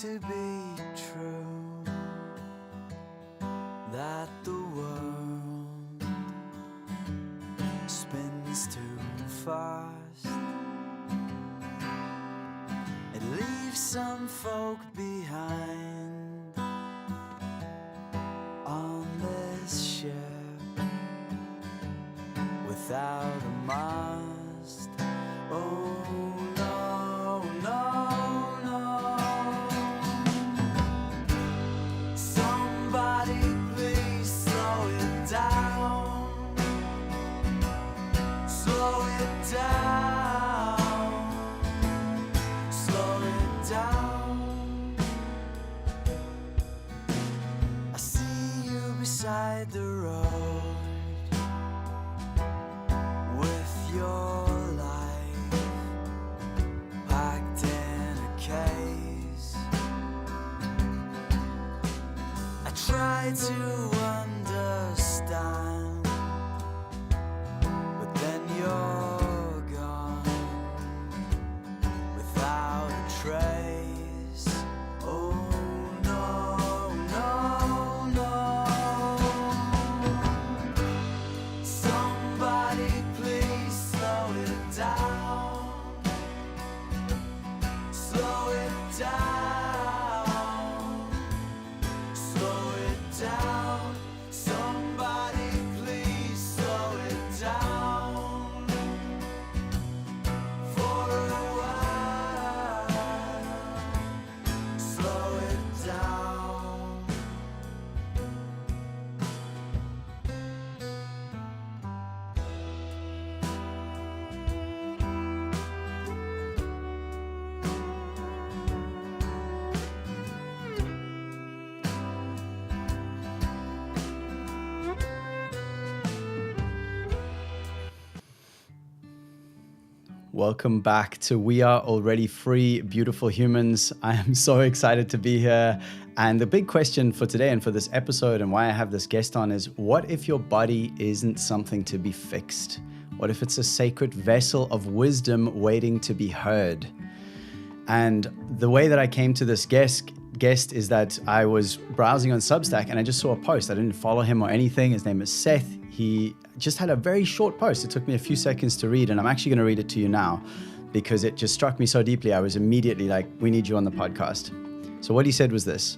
to be true, that the world spins too fast. It leaves some folk behind on this ship without a mast. Oh no, no, no. Somebody please slow it down. Slow it down. Slow it down. I see you beside the road with your life packed in a case. I try to understand, but then you're gone without a trace. Oh no, no, no. Somebody please slow it down. Slow it down. Slow it down. Somebody please slow it down. For a while. Slow it down. Welcome back to We Are Already Free, Beautiful Humans. I am so excited to be here. And the big question for today and for this episode and why I have this guest on is, what if your body isn't something to be fixed? What if it's a sacred vessel of wisdom waiting to be heard? And the way that I came to this guest is that I was browsing on Substack and I just saw a post. I didn't follow him or anything. His name is Seth. He just had a very short post. It took me a few seconds to read, and I'm actually going to read it to you now because it just struck me so deeply. I was immediately like, we need you on the podcast. So what he said was this: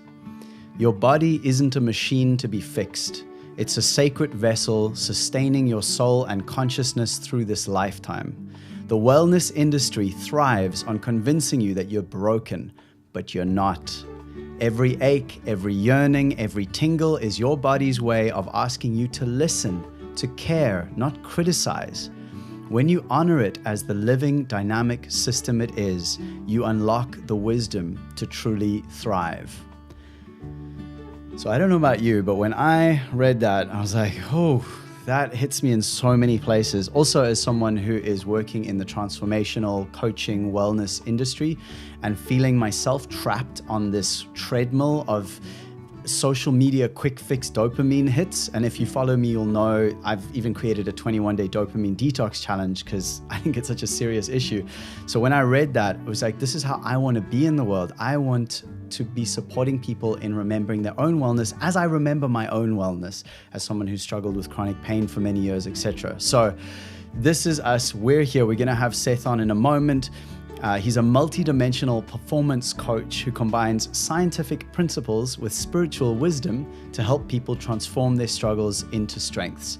your body isn't a machine to be fixed. It's a sacred vessel sustaining your soul and consciousness through this lifetime. The wellness industry thrives on convincing you that you're broken, but you're not. Every ache, every yearning, every tingle is your body's way of asking you to listen, to care, not criticize. When you honor it as the living, dynamic system it is, you unlock the wisdom to truly thrive. So I don't know about you, but when I read that, I was like, oh, that hits me in so many places. Also, as someone who is working in the transformational coaching wellness industry and feeling myself trapped on this treadmill of social media quick fix dopamine hits. And if you follow me, you'll know I've even created a 21-day dopamine detox challenge because I think it's such a serious issue. So when I read that, it was like, this is how I want to be in the world. I want to be supporting people in remembering their own wellness as I remember my own wellness as someone who struggled with chronic pain for many years, etc. So this is us. We're here. We're going to have Seth on in a moment. He's a multidimensional performance coach who combines scientific principles with spiritual wisdom to help people transform their struggles into strengths.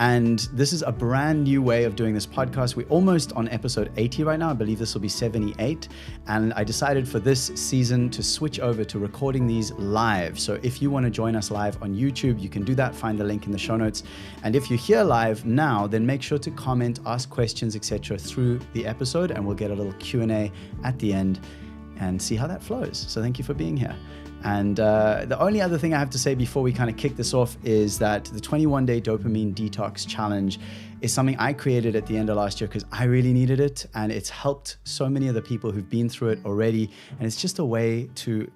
And this is a brand new way of doing this podcast. We're almost on episode 80 right now. I believe this will be 78. And I decided for this season to switch over to recording these live. So if you want to join us live on YouTube, you can do that. Find the link in the show notes. And if you're here live now, then make sure to comment, ask questions, etc. through the episode, and we'll get a little Q&A at the end and see how that flows. So thank you for being here. And the only other thing I have to say before we kind of kick this off is that the 21-day dopamine detox challenge is something I created at the end of last year because I really needed it, and it's helped so many of the people who've been through it already. And it's just a way to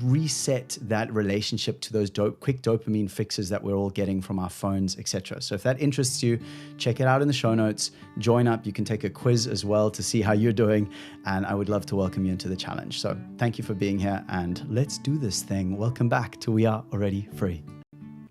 reset that relationship to those quick dopamine fixes that we're all getting from our phones, etc. So if that interests you, check it out in the show notes. Join up. You can take a quiz as well to see how you're doing. And I would love to welcome you into the challenge. So thank you for being here, and let's do this thing. Welcome back to We Are Already Free.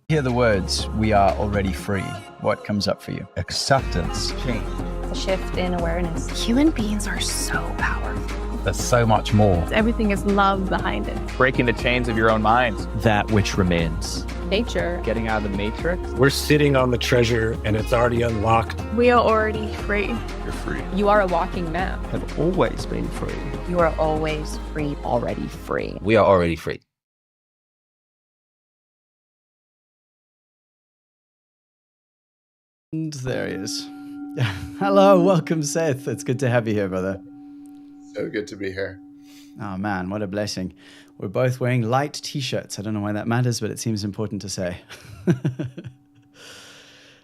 Hear the words, we are already free. What comes up for you? Acceptance. Change. A shift in awareness. Human beings are so powerful. There's so much more. Everything is love behind it. Breaking the chains of your own mind. That which remains. Nature. Getting out of the matrix. We're sitting on the treasure and it's already unlocked. We are already free. You're free. You are a walking map. Have always been free. You are always free, already free. We are already free. And there he is. Hello, welcome, Seth. It's good to have you here, brother. So good to be here. Oh man, what a blessing. We're both wearing light t-shirts. I don't know why that matters, but it seems important to say.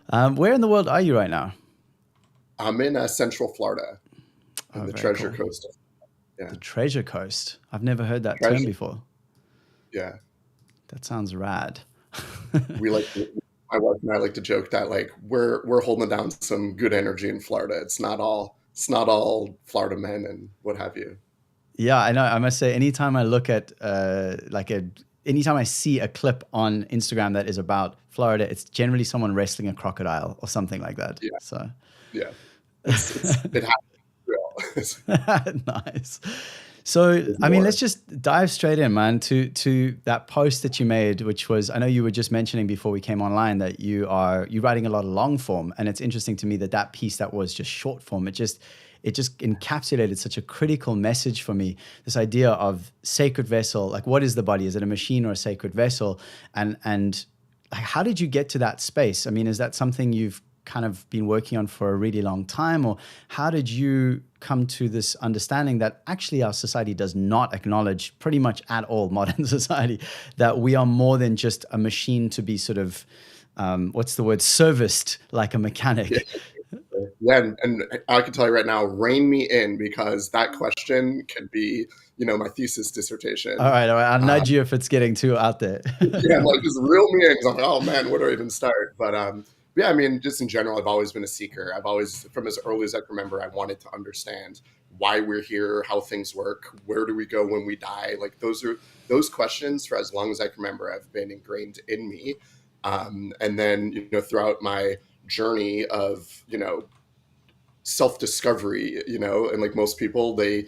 Where in the world are you right now? I'm in Central Florida, on the Treasure Coast. Yeah. The Treasure Coast. I've never heard that term before. Yeah. That sounds rad. My wife and I like to joke that like we're holding down some good energy in Florida. It's not all Florida men and what have you. Yeah, I know. I must say, anytime I look at anytime I see a clip on Instagram that is about Florida, it's generally someone wrestling a crocodile or something like that. Yeah. So yeah, it happens. Real. Nice. So, I mean, let's just dive straight in, man, to that post that you made, which was, I know you were just mentioning before we came online that you're writing a lot of long form. And it's interesting to me that piece that was just short form, it just encapsulated such a critical message for me. This idea of sacred vessel, like what is the body? Is it a machine or a sacred vessel? And like, how did you get to that space? I mean, is that something you've kind of been working on for a really long time, or how did you come to this understanding that actually our society does not acknowledge pretty much at all, modern society, that we are more than just a machine to be sort of serviced like a mechanic? Yeah, and I can tell you right now, rein me in, because that question could be, my thesis dissertation. All right, I'll nudge you if it's getting too out there. Yeah, like just reel me in, because I'm like, oh man, where do I even start? But yeah, I mean, just in general, I've always been a seeker. I've always, from as early as I can remember, I wanted to understand why we're here, how things work, where do we go when we die? Like those questions, for as long as I can remember, have been ingrained in me. And then, throughout my journey of, self-discovery, and like most people, they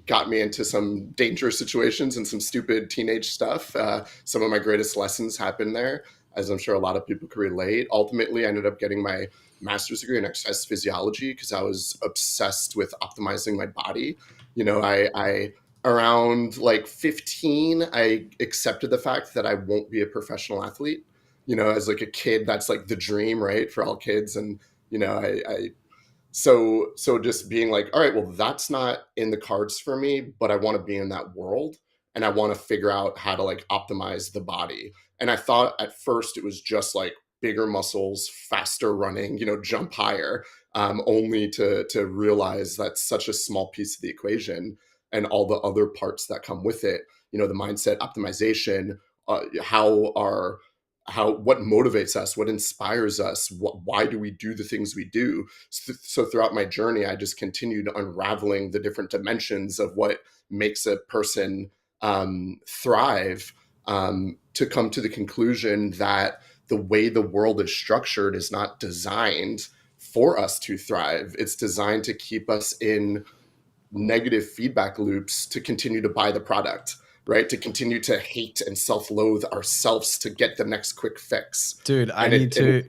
got me into some dangerous situations and some stupid teenage stuff. Some of my greatest lessons happened there, as I'm sure a lot of people can relate. Ultimately, I ended up getting my master's degree in exercise physiology because I was obsessed with optimizing my body. I around like 15, I accepted the fact that I won't be a professional athlete. As like a kid, that's like the dream, right, for all kids. And So just being like, all right, well, that's not in the cards for me, but I want to be in that world, and I want to figure out how to like optimize the body. And I thought at first it was just like bigger muscles, faster running, jump higher, only to realize that's such a small piece of the equation, and all the other parts that come with it, the mindset, optimization, what motivates us, what inspires us, why do we do the things we do? So throughout my journey, I just continued unraveling the different dimensions of what makes a person thrive, to come to the conclusion that the way the world is structured is not designed for us to thrive. It's designed to keep us in negative feedback loops to continue to buy the product, right? To continue to hate and self-loathe ourselves to get the next quick fix. Dude, I need to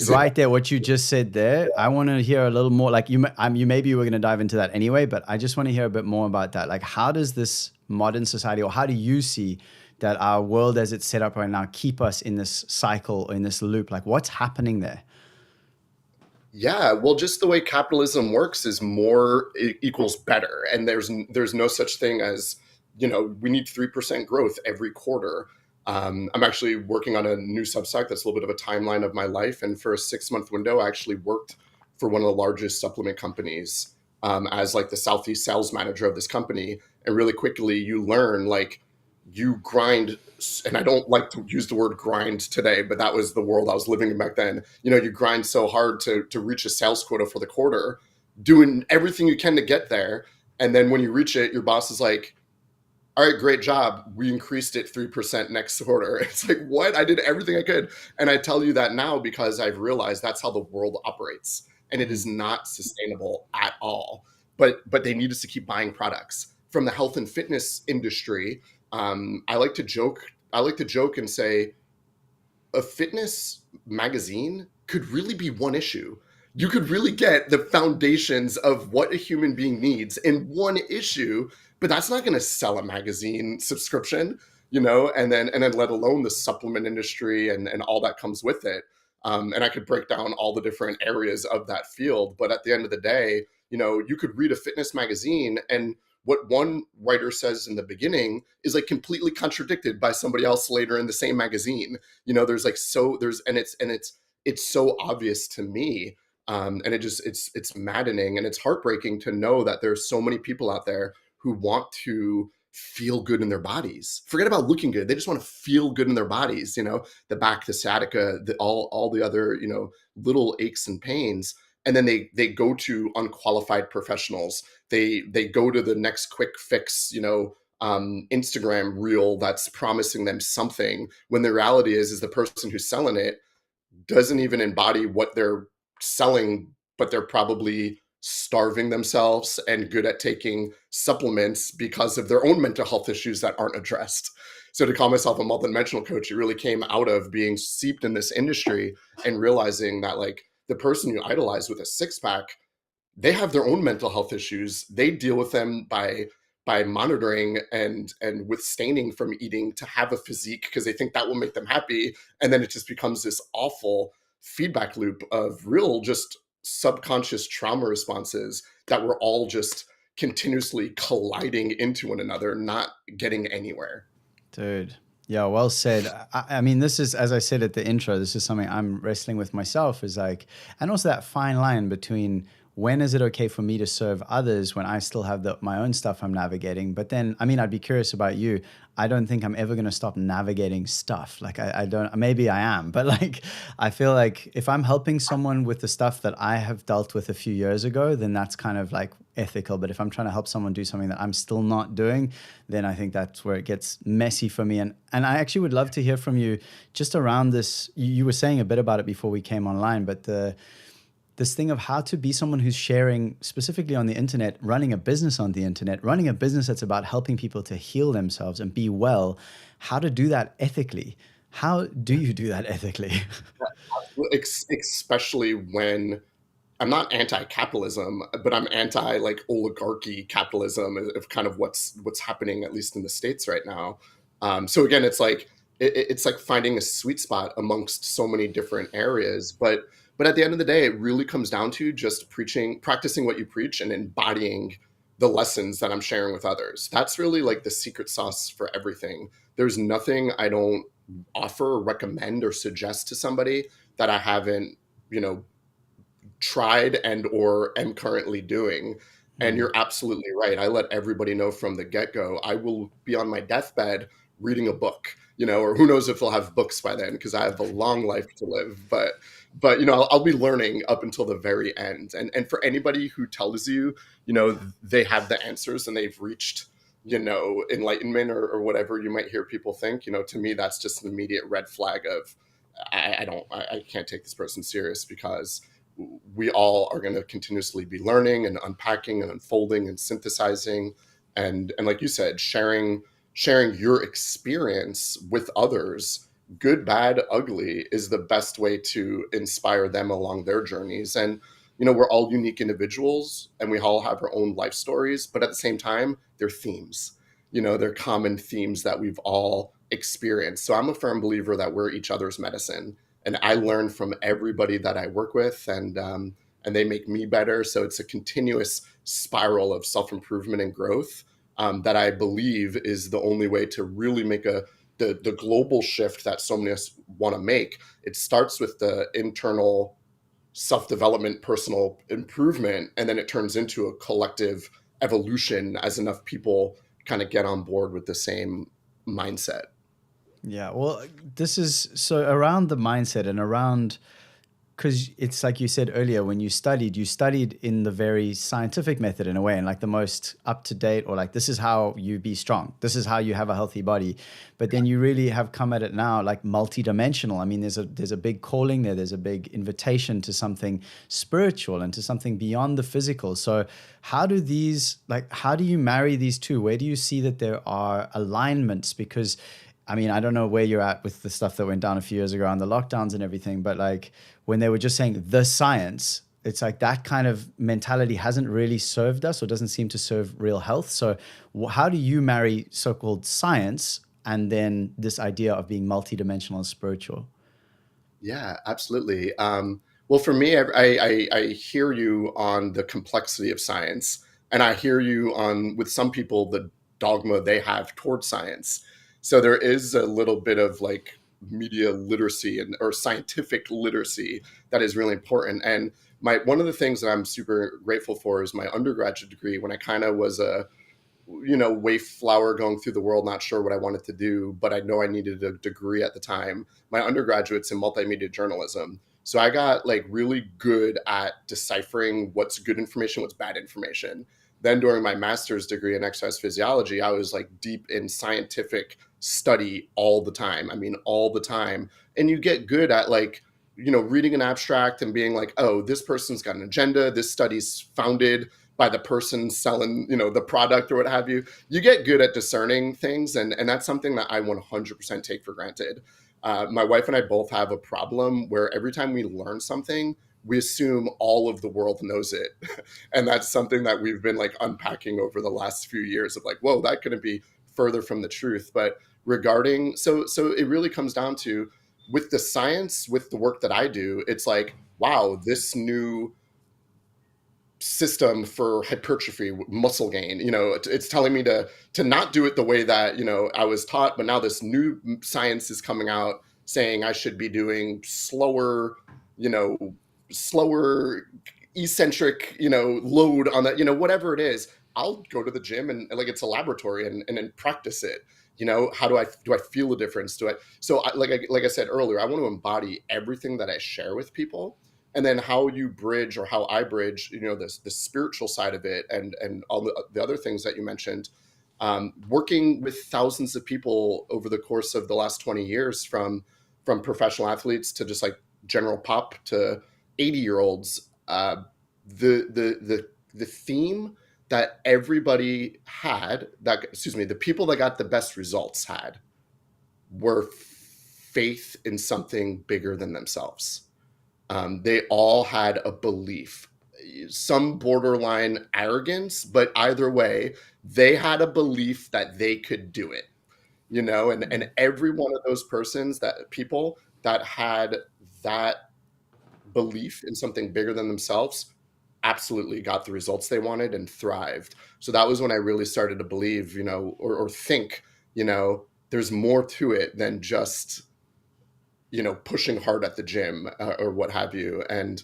right there, what you just said there. I want to hear a little more, like you maybe you were going to dive into that anyway, but I just want to hear a bit more about that. Like, how does this modern society, or how do you see that our world as it's set up right now keep us in this cycle, in this loop? Like, what's happening there? Yeah, well, just the way capitalism works is more equals better. And there's no such thing as, we need 3% growth every quarter. I'm actually working on a new Substack that's a little bit of a timeline of my life. And for a 6-month window, I actually worked for one of the largest supplement companies as like the Southeast sales manager of this company. And really quickly, you learn like you grind, and I don't like to use the word grind today, but that was the world I was living in back then. You grind so hard to reach a sales quota for the quarter, doing everything you can to get there. And then when you reach it, your boss is like, all right, great job. We increased it 3% next quarter. It's like, what? I did everything I could. And I tell you that now because I've realized that's how the world operates. And it is not sustainable at all. But they need us to keep buying products. From the health and fitness industry, I like to joke and say a fitness magazine could really be one issue. You could really get the foundations of what a human being needs in one issue, but that's not going to sell a magazine subscription, and then let alone the supplement industry and all that comes with it. And I could break down all the different areas of that field. But at the end of the day, you could read a fitness magazine, and what one writer says in the beginning is like completely contradicted by somebody else later in the same magazine. It's so obvious to me. And it's maddening, and it's heartbreaking to know that there's so many people out there who want to feel good in their bodies. Forget about looking good. They just want to feel good in their bodies, the back, the sciatica, all the other, little aches and pains. And then they go to unqualified professionals. They go to the next quick fix, Instagram reel that's promising them something, when the reality is the person who's selling it doesn't even embody what they're selling, but they're probably starving themselves and good at taking supplements because of their own mental health issues that aren't addressed. So to call myself a multidimensional coach, it really came out of being seeped in this industry and realizing that like the person you idolize with a six-pack, they have their own mental health issues. They deal with them by monitoring and withstanding from eating to have a physique because they think that will make them happy. And then it just becomes this awful feedback loop of real just subconscious trauma responses that we're all just continuously colliding into one another, not getting anywhere. Dude. Yeah, well said. I mean, this is, as I said at the intro, this is something I'm wrestling with myself, is like, and also that fine line between when is it okay for me to serve others when I still have my own stuff I'm navigating? But then, I mean, I'd be curious about you. I don't think I'm ever going to stop navigating stuff. Like I don't, maybe I am, but like, I feel like if I'm helping someone with the stuff that I have dealt with a few years ago, then that's kind of like ethical. But if I'm trying to help someone do something that I'm still not doing, then I think that's where it gets messy for me. And I actually would love to hear from you just around this. You were saying a bit about it before we came online, but this thing of how to be someone who's sharing specifically on the internet, running a business on the internet, running a business that's about helping people to heal themselves and be well, how to do that ethically. How do you do that ethically? Especially when I'm not anti-capitalism, but I'm anti like oligarchy capitalism of kind of what's happening, at least in the States right now. So again, it's like finding a sweet spot amongst so many different areas, but at the end of the day, it really comes down to just practicing what you preach and embodying the lessons that I'm sharing with others. That's really like the secret sauce for everything. There's nothing I don't offer or recommend or suggest to somebody that I haven't, tried and or am currently doing. And you're absolutely right. I let everybody know from the get-go, I will be on my deathbed reading a book, or who knows if I'll have books by then because I have a long life to live. But I'll be learning up until the very end. And for anybody who tells you, they have the answers and they've reached, enlightenment or whatever you might hear people think, to me, that's just an immediate red flag of I can't take this person serious, because we all are going to continuously be learning and unpacking and unfolding and synthesizing. And like you said, sharing your experience with others, good, bad, ugly, is the best way to inspire them along their journeys. And, we're all unique individuals and we all have our own life stories, but at the same time, they're themes, they're common themes that we've all experienced. So I'm a firm believer that we're each other's medicine, and I learn from everybody that I work with, and they make me better. So it's a continuous spiral of self-improvement and growth that I believe is the only way to really make the global shift that so many of us want to make. It starts with the internal self-development, personal improvement, and then it turns into a collective evolution as enough people kind of get on board with the same mindset. Yeah, well, this is so around the mindset and around, because it's like you said earlier, when you studied in the very scientific method in a way, and like the most up to date, or like this is how you be strong, this is how you have a healthy body. But then you really have come at it now like multidimensional. I mean, there's a big calling there. There's a big invitation to something spiritual and to something beyond the physical. So how do you marry these two? Where do you see that there are alignments? Because I mean, I don't know where you're at with the stuff that went down a few years ago on the lockdowns and everything, but like when they were just saying the science, it's like that kind of mentality hasn't really served us or doesn't seem to serve real health. So how do you marry so-called science and then this idea of being multidimensional and spiritual? Yeah, absolutely. Well, for me, I hear you on the complexity of science, and I hear you on, with some people, the dogma they have towards science. So there is a little bit of like media literacy or scientific literacy that is really important. And one of the things that I'm super grateful for is my undergraduate degree, when I kind of was a waif flower going through the world, not sure what I wanted to do, but I know I needed a degree at the time. My undergraduate's in multimedia journalism. So I got like really good at deciphering what's good information, what's bad information. Then during my master's degree in exercise physiology, I was like deep in scientific study all the time. I mean, all the time. And you get good at like, reading an abstract and being like, oh, this person's got an agenda. This study's founded by the person selling, the product or what have you. You get good at discerning things. And that's something that I 100% take for granted. My wife and I both have a problem where every time we learn something, we assume all of the world knows it. And that's something that we've been like unpacking over the last few years of like, whoa, that couldn't be further from the truth. But regarding, so it really comes down to, with the science, with the work that I do, it's like, wow, this new system for hypertrophy, muscle gain, it's telling me to not do it the way that, I was taught, but now this new science is coming out saying I should be doing slower eccentric, load on that, whatever it is. I'll go to the gym and like it's a laboratory and then practice it. How do I feel a difference? Like I said earlier, I want to embody everything that I share with people. And then how you bridge, or how I bridge, the spiritual side of it and all the other things that you mentioned, working with thousands of people over the course of the last 20 years, from professional athletes to just like general pop to 80-year-olds, the theme that everybody had, the people that got the best results had, were faith in something bigger than themselves. They all had a belief, some borderline arrogance, but either way, they had a belief that they could do it, and every one of those people that had that belief in something bigger than themselves absolutely got the results they wanted and thrived. So that was when I really started to believe, or think, there's more to it than just, pushing hard at the gym or what have you. And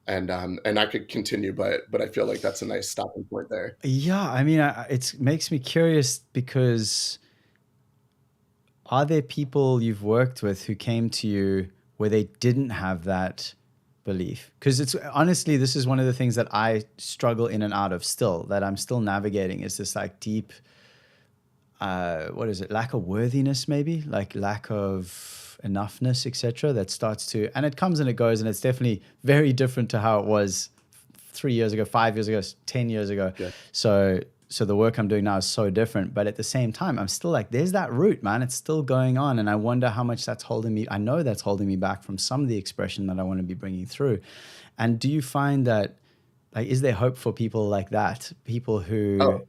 I could continue, but I feel like that's a nice stopping point there. Yeah, I mean, it makes me curious, because are there people you've worked with who came to you where they didn't have that belief? Because it's honestly, this is one of the things that I struggle in and out of still, that I'm still navigating, is this like deep, lack of worthiness, maybe, like lack of enoughness, etc. that starts to, and it comes and it goes, and it's definitely very different to how it was 3 years ago, 5 years ago, 10 years ago. Yeah. So the work I'm doing now is so different, but at the same time, I'm still like, there's that root, man. It's still going on. And I wonder how much that's holding me. I know that's holding me back from some of the expression that I want to be bringing through. And do you find that, like, is there hope for people like that? People who,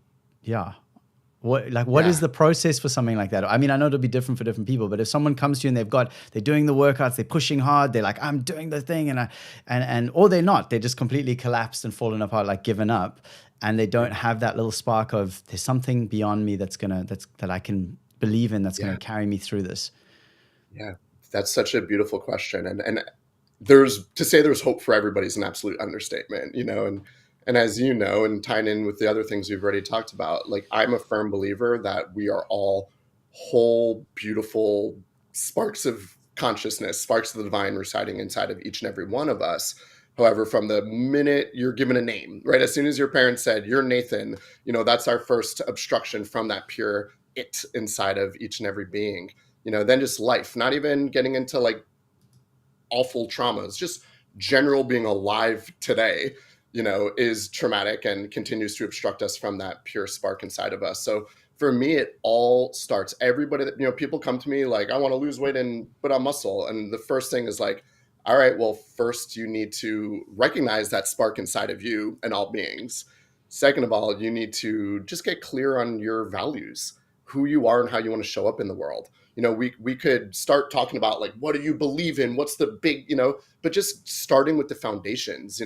What is the process for something like that? I mean, I know it'll be different for different people, but if someone comes to you and they're doing the workouts, they're pushing hard, they're like, I'm doing the thing, or they're not, they're just completely collapsed and fallen apart, like given up, and they don't have that little spark of, there's something beyond me that I can believe in, that's going to carry me through this. Yeah, that's such a beautiful question. And there's hope for everybody is an absolute understatement, and as you know, and tying in with the other things we've already talked about, like, I'm a firm believer that we are all whole beautiful sparks of consciousness, sparks of the divine residing inside of each and every one of us. However, from the minute you're given a name, right, as soon as your parents said, you're Nathan, that's our first obstruction from that pure it inside of each and every being. Then just life, not even getting into like awful traumas, just general being alive today, is traumatic and continues to obstruct us from that pure spark inside of us. So for me, it all starts, everybody that, people come to me like, I want to lose weight and put on muscle. And the first thing is like, all right, well, first you need to recognize that spark inside of you and all beings. Second of all, you need to just get clear on your values, who you are and how you want to show up in the world. We could start talking about like, what do you believe in? What's the big, but just starting with the foundations,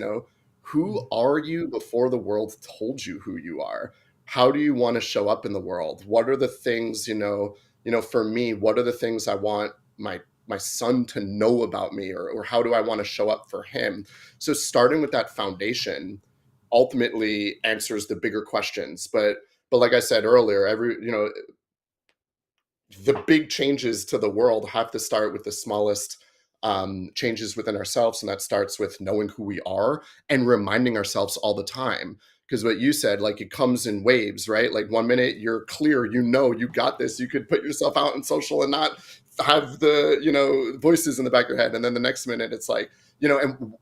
who are you before the world told you who you are? How do you want to show up in the world? What are the things, for me, what are the things I want my son to know about me, or how do I want to show up for him? So starting with that foundation ultimately answers the bigger questions. But like I said earlier, the big changes to the world have to start with the smallest changes within ourselves. And that starts with knowing who we are and reminding ourselves all the time. Because what you said, like, it comes in waves, right? Like 1 minute you're clear, you got this. You could put yourself out in social and not have the, voices in the back of your head. And then the next minute it's like,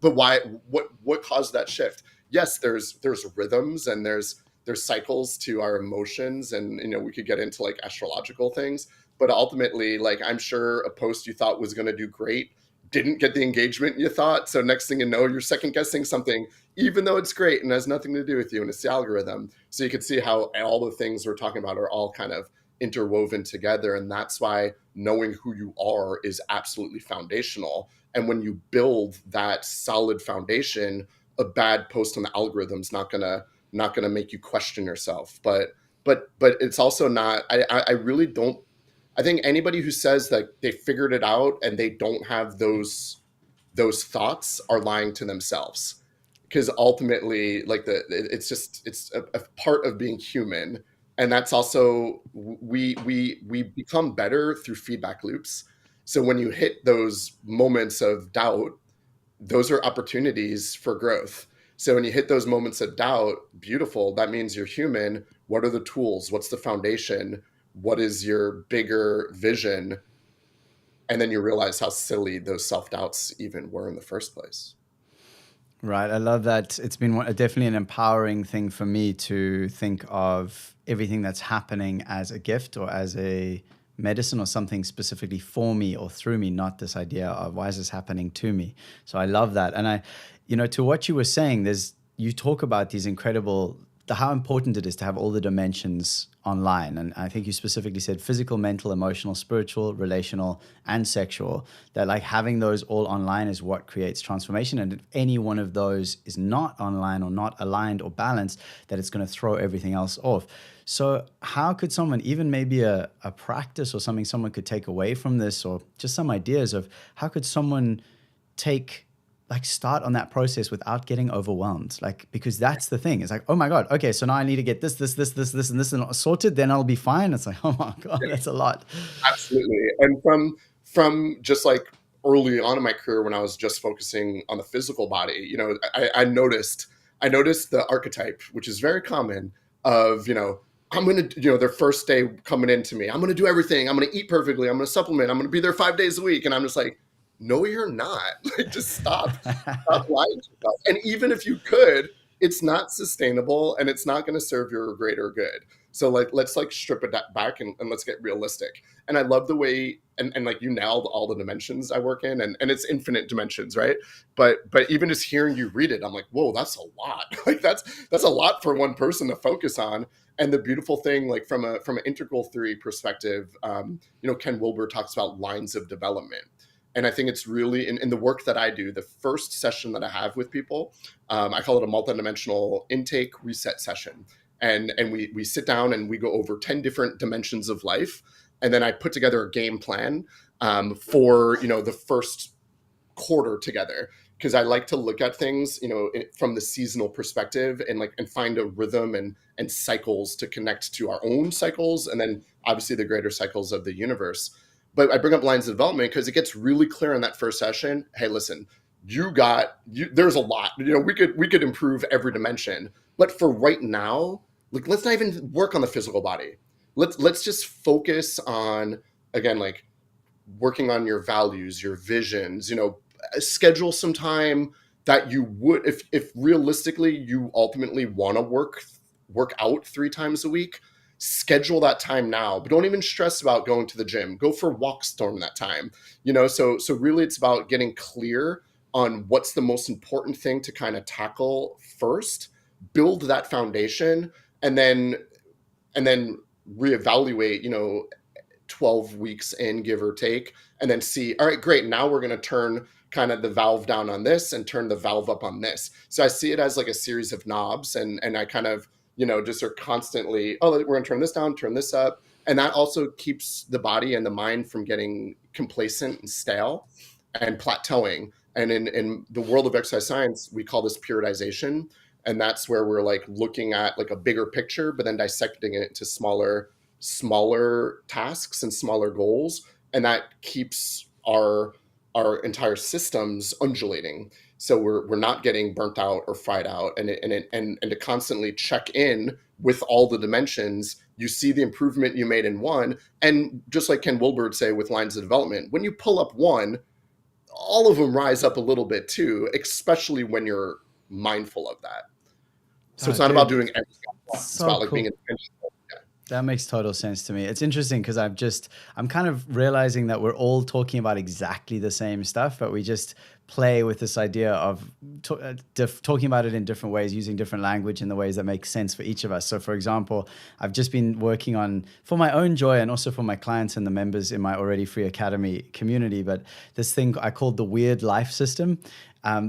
but why, what caused that shift? Yes, there's rhythms and there's cycles to our emotions, and, we could get into like astrological things, but ultimately, like, I'm sure a post you thought was going to do great didn't get the engagement you thought. So next thing you know, you're second guessing something, even though it's great and has nothing to do with you, and it's the algorithm. So you can see how all the things we're talking about are all kind of interwoven together. And that's why knowing who you are is absolutely foundational. And when you build that solid foundation, a bad post on the algorithm is not gonna make you question yourself. But it's also not, I really don't, I think anybody who says that they figured it out and they don't have those thoughts are lying to themselves. Because ultimately, like, it's a part of being human. And that's also, we become better through feedback loops. So when you hit those moments of doubt, those are opportunities for growth. So when you hit those moments of doubt, beautiful, that means you're human. What are the tools? What's the foundation? What is your bigger vision? And then you realize how silly those self-doubts even were in the first place. Right. I love that. It's been definitely an empowering thing for me to think of everything that's happening as a gift or as a medicine or something specifically for me or through me, not this idea of why is this happening to me. So I love that. And to what you were saying, you talk about these incredible, how important it is to have all the dimensions online. And I think you specifically said physical, mental, emotional, spiritual, relational, and sexual, that like having those all online is what creates transformation. And if any one of those is not online or not aligned or balanced, that it's going to throw everything else off. So how could someone, even maybe a practice or something someone could take away from this, or just some ideas of how could someone start on that process without getting overwhelmed? Like, because that's the thing. It's like, oh my God, okay, so now I need to get this, and this sorted, then I'll be fine. It's like, oh my God, that's a lot. Absolutely. And from just like early on in my career, when I was just focusing on the physical body, I noticed the archetype, which is very common, of, I'm going to, their first day coming into me, I'm going to do everything. I'm going to eat perfectly. I'm going to supplement. I'm going to be there 5 days a week. And I'm just like, no, you're not. Like, just stop lying to yourself. And even if you could, it's not sustainable and it's not going to serve your greater good. So let's strip it back and let's get realistic. And I love the way, and like, you nailed all the dimensions I work in, and it's infinite dimensions, right? But even just hearing you read it, I'm like, whoa, that's a lot. Like that's a lot for one person to focus on. And the beautiful thing, like from an integral theory perspective, Ken Wilber talks about lines of development. And I think it's really, in the work that I do, the first session that I have with people, I call it a multidimensional intake reset session. And we sit down and we go over 10 different dimensions of life. And then I put together a game plan for, the first quarter together. because I like to look at things, from the seasonal perspective, and find a rhythm and cycles to connect to our own cycles, and then obviously the greater cycles of the universe. But I bring up lines of development because it gets really clear in that first session. Hey, listen, there's a lot. We could improve every dimension, but for right now, like, let's not even work on the physical body. Let's just focus on, again, like, working on your values, your visions. Schedule some time that you would, if realistically you ultimately want to work out 3 times a week, schedule that time now. But don't even stress about going to the gym. Go for walks during that time. So really it's about getting clear on what's the most important thing to kind of tackle first, build that foundation, and then reevaluate, 12 weeks in, give or take, and then see, all right, great, now we're going to turn kind of the valve down on this and turn the valve up on this. So I see it as like a series of knobs, and I kind of, just are constantly, we're going to turn this down, turn this up. And that also keeps the body and the mind from getting complacent and stale and plateauing. And in the world of exercise science, we call this periodization. And that's where we're like looking at like a bigger picture, but then dissecting it into smaller tasks and smaller goals. And that keeps our entire systems undulating. So we're not getting burnt out or fried out, and to constantly check in with all the dimensions. You see the improvement you made in one. And just like Ken Wilber would say with lines of development, when you pull up one, all of them rise up a little bit too, especially when you're mindful of that. So it's not about doing everything at once. It's about like being intentional. That makes total sense to me. It's interesting because I'm kind of realizing that we're all talking about exactly the same stuff, but we just play with this idea of talking about it in different ways, using different language in the ways that make sense for each of us. So for example, I've just been working on, for my own joy and also for my clients and the members in my Already Free Academy community, but this thing I called the weird life system.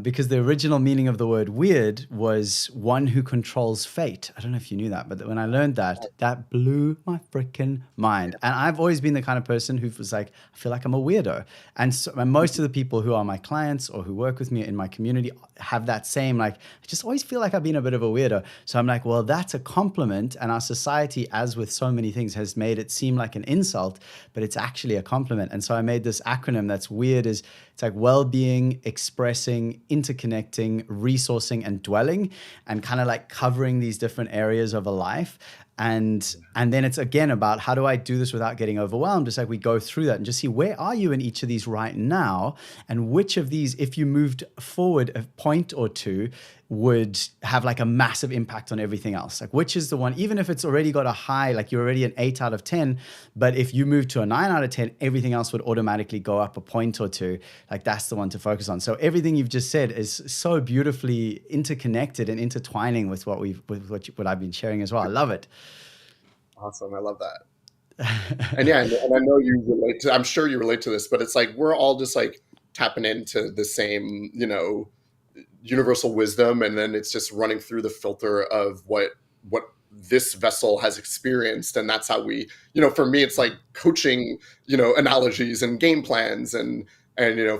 Because the original meaning of the word weird was one who controls fate. I don't know if you knew that, but when I learned that blew my freaking mind. And I've always been the kind of person who was like, I feel like I'm a weirdo. And most of the people who are my clients or who work with me in my community have that same, like, I just always feel like I've been a bit of a weirdo. So I'm like, well, that's a compliment. And our society, as with so many things, has made it seem like an insult, but it's actually a compliment. And so I made this acronym that's weird. It's like well-being, expressing, interconnecting, resourcing, and dwelling, and kind of like covering these different areas of a life. And then it's again about how do I do this without getting overwhelmed? It's like we go through that and just see where are you in each of these right now, and which of these, if you moved forward a point or two, would have like a massive impact on everything else. Like which is the one, even if it's already got a high, like you're already an 8 out of 10, but if you move to a 9 out of 10, everything else would automatically go up a point or two. Like that's the one to focus on. So everything you've just said is so beautifully interconnected and intertwining with what I've been sharing as well. I love it. Awesome. I love that. And yeah, and I know you relate to, I'm sure you relate to this, but it's like, we're all just like tapping into the same, universal wisdom. And then it's just running through the filter of what this vessel has experienced. And that's how we, for me, it's like coaching, analogies and game plans and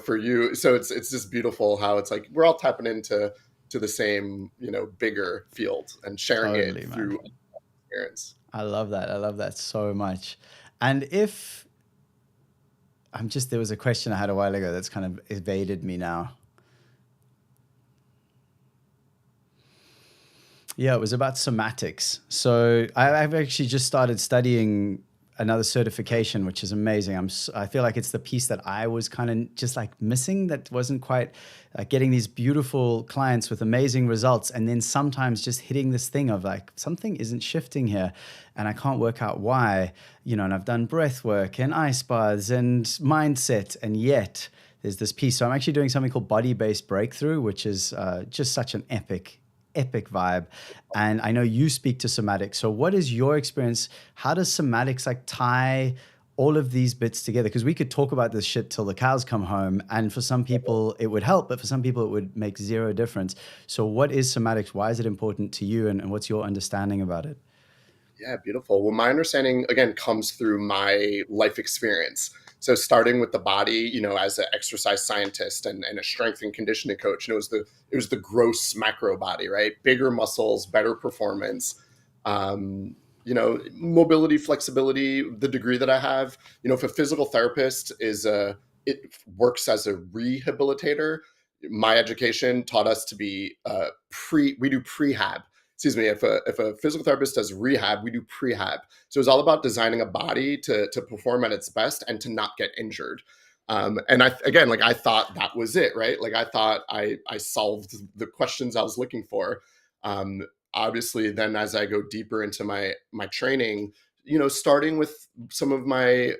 for you. So it's just beautiful how it's like, we're all tapping into the same, bigger field and sharing it through experience. I love that. I love that so much. And there was a question I had a while ago that's kind of evaded me now. Yeah, it was about somatics. So I've actually just started studying another certification, which is amazing. I feel like it's the piece that I was kind of just like missing, that wasn't quite getting these beautiful clients with amazing results. And then sometimes just hitting this thing of like, something isn't shifting here and I can't work out why, and I've done breath work and ice baths and mindset, and yet there's this piece. So I'm actually doing something called body-based breakthrough, which is just such an epic vibe. And I know you speak to somatics. So what is your experience? How does somatics like tie all of these bits together? Because we could talk about this shit till the cows come home. And for some people it would help, but for some people it would make zero difference. So what is somatics? Why is it important to you? And what's your understanding about it? Yeah, beautiful. Well, my understanding, again, comes through my life experience. So starting with the body, as an exercise scientist and a strength and conditioning coach, it was the gross macro body, right? Bigger muscles, better performance, mobility, flexibility, the degree that I have. If a physical therapist it works as a rehabilitator, my education taught us to be we do prehab. Excuse me. If a physical therapist does rehab, we do prehab. So it's all about designing a body to perform at its best and to not get injured. And I thought that was it, right? Like I thought I solved the questions I was looking for. Obviously, then as I go deeper into my training, starting with some of my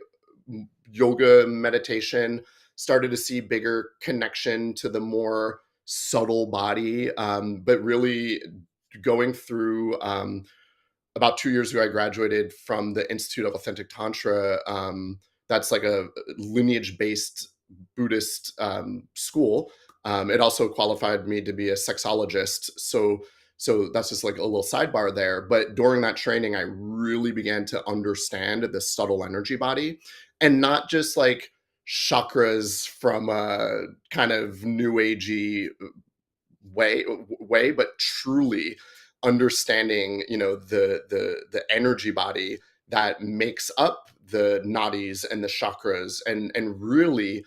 yoga meditation, started to see bigger connection to the more subtle body, but really going through about 2 years ago, I graduated from the Institute of Authentic Tantra. That's like a lineage-based Buddhist school. It also qualified me to be a sexologist. So that's just like a little sidebar there. But during that training, I really began to understand the subtle energy body, and not just like chakras from a kind of new agey way, but truly understanding, the energy body that makes up the nadis and the chakras, and really,